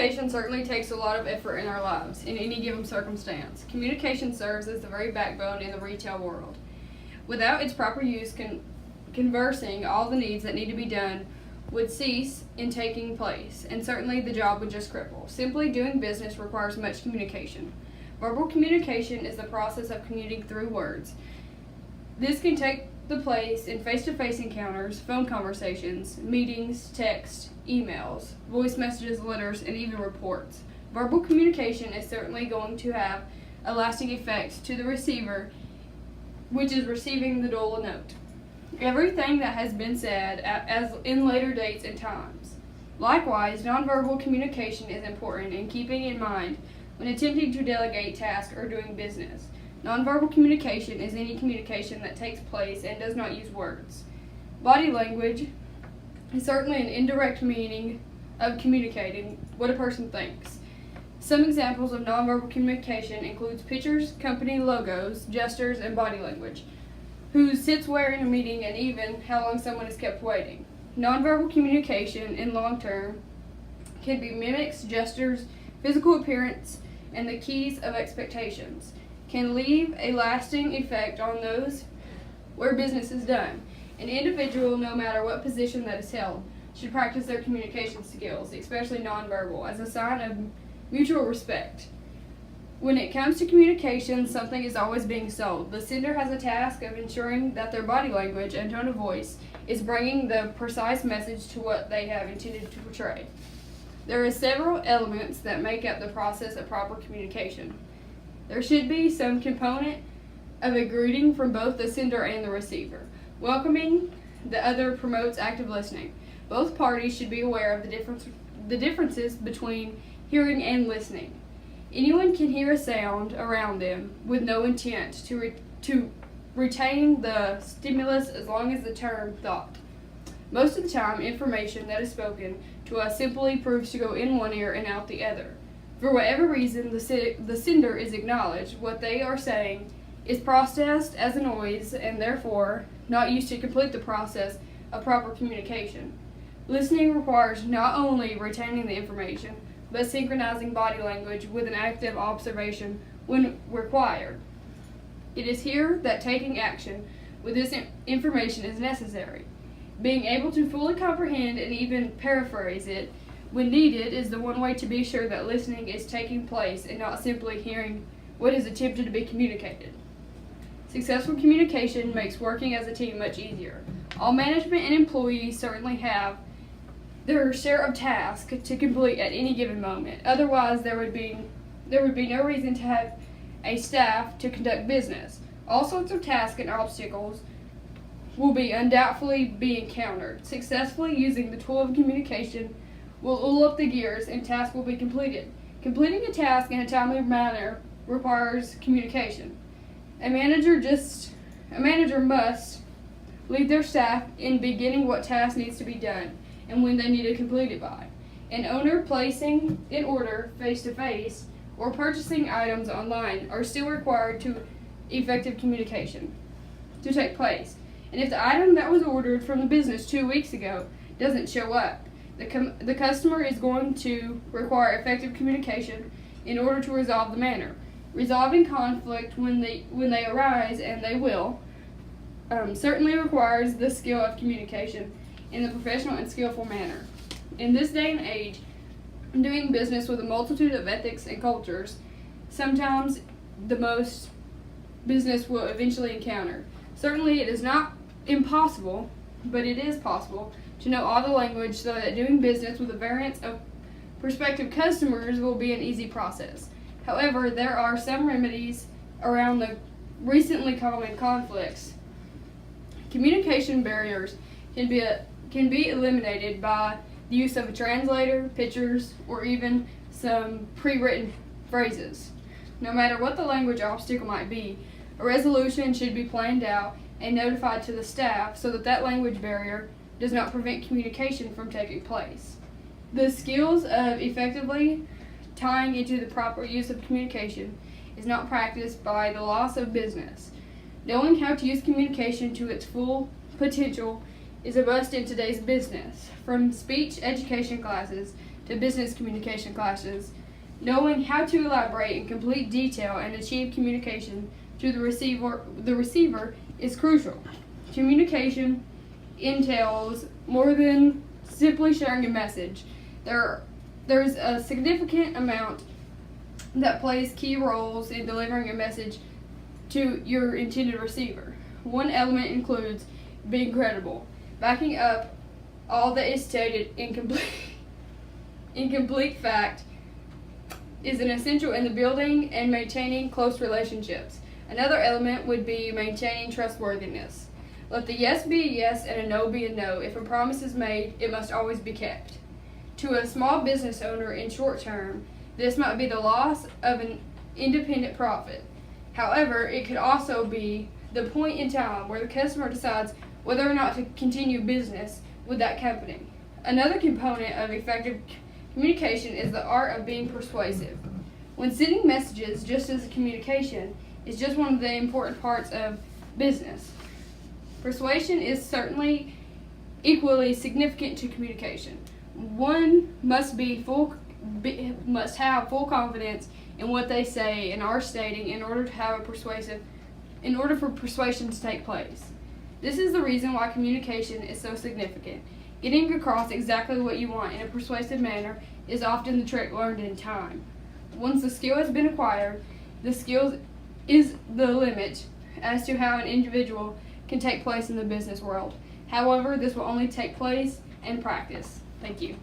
Communication certainly takes a lot of effort in our lives in any given circumstance. Communication serves as the very backbone in the retail world. Without its proper use, conversing all the needs that need to be done would cease in taking place, and certainly the job would just cripple. Simply doing business requires much communication. Verbal communication is the process of communicating through words. This can take the place in face-to-face encounters, phone conversations, meetings, text, emails, voice messages, letters, and even reports. Verbal communication is certainly going to have a lasting effect to the receiver, which is receiving the dole note. Everything that has been said as in later dates and times. Likewise, nonverbal communication is important in keeping in mind when attempting to delegate tasks or doing business. Nonverbal communication is any communication that takes place and does not use words. Body language is certainly an indirect meaning of communicating what a person thinks. Some examples of nonverbal communication includes pictures, company logos, gestures, and body language. Who sits where in a meeting, and even how long someone is kept waiting. Nonverbal communication in long term can be mimics, gestures, physical appearance, and the keys of expectations. Can leave a lasting effect on those where business is done. An individual, no matter what position that is held, should practice their communication skills, especially nonverbal, as a sign of mutual respect. When it comes to communication, something is always being sold. The sender has a task of ensuring that their body language and tone of voice is bringing the precise message to what they have intended to portray. There are several elements that make up the process of proper communication. There should be some component of a greeting from both the sender and the receiver. Welcoming the other promotes active listening. Both parties should be aware of the differences between hearing and listening. Anyone can hear a sound around them with no intent to retain the stimulus as long as the term thought. Most of the time, information that is spoken to us simply proves to go in one ear and out the other. For whatever reason, the sender is acknowledged. What they are saying is processed as a noise and therefore not used to complete the process of proper communication. Listening requires not only retaining the information, but synchronizing body language with an active observation when required. It is here that taking action with this information is necessary. Being able to fully comprehend and even paraphrase it when needed is the one way to be sure that listening is taking place and not simply hearing what is attempted to be communicated. Successful communication makes working as a team much easier. All management and employees certainly have their share of tasks to complete at any given moment. Otherwise, there would be no reason to have a staff to conduct business. All sorts of tasks and obstacles will undoubtedly be encountered. Successfully using the tool of communication will oil up the gears and tasks will be completed. Completing a task in a timely manner requires communication. A manager must lead their staff in beginning what task needs to be done and when they need to complete it by. An owner placing an order face-to-face or purchasing items online are still required to effective communication to take place. And if the item that was ordered from the business 2 weeks ago doesn't show up, the customer is going to require effective communication in order to resolve the matter. Resolving conflict when they arise, and they will, certainly requires the skill of communication in a professional and skillful manner. In this day and age, doing business with a multitude of ethics and cultures, sometimes the most business will eventually encounter. Certainly it is not impossible, but it is possible to know all the language so that doing business with a variance of prospective customers will be an easy process. However, there are some remedies around the recently common conflicts. Communication barriers can be eliminated by the use of a translator, pictures, or even some pre-written phrases. No matter what the language obstacle might be, a resolution should be planned out and notified to the staff so that language barrier does not prevent communication from taking place. The skills of effectively tying into the proper use of communication is not practiced by the loss of business. Knowing how to use communication to its full potential is a must in today's business. From speech education classes to the business communication classes. Knowing how to elaborate in complete detail and achieve communication to the receiver is crucial. Communication entails more than simply sharing a message. There's a significant amount that plays key roles in delivering a message to your intended receiver. One element includes being credible, backing up all that is stated in complete fact is an essential in the building and maintaining close relationships. Another element would be maintaining trustworthiness. Let the yes be a yes and a no be a no. If a promise is made, it must always be kept. To a small business owner in short term, this might be the loss of an independent profit. However, it could also be the point in time where the customer decides whether or not to continue business with that company. Another component of effective communication is the art of being persuasive. When sending messages, just as communication, is just one of the important parts of business. Persuasion is certainly equally significant to communication. One must have full confidence in what they say and are stating in order for persuasion to take place. This is the reason why communication is so significant. Getting across exactly what you want in a persuasive manner is often the trick learned in time. Once the skill has been acquired, the skill is the limit as to how an individual can take place in the business world. However, this will only take place in practice. Thank you.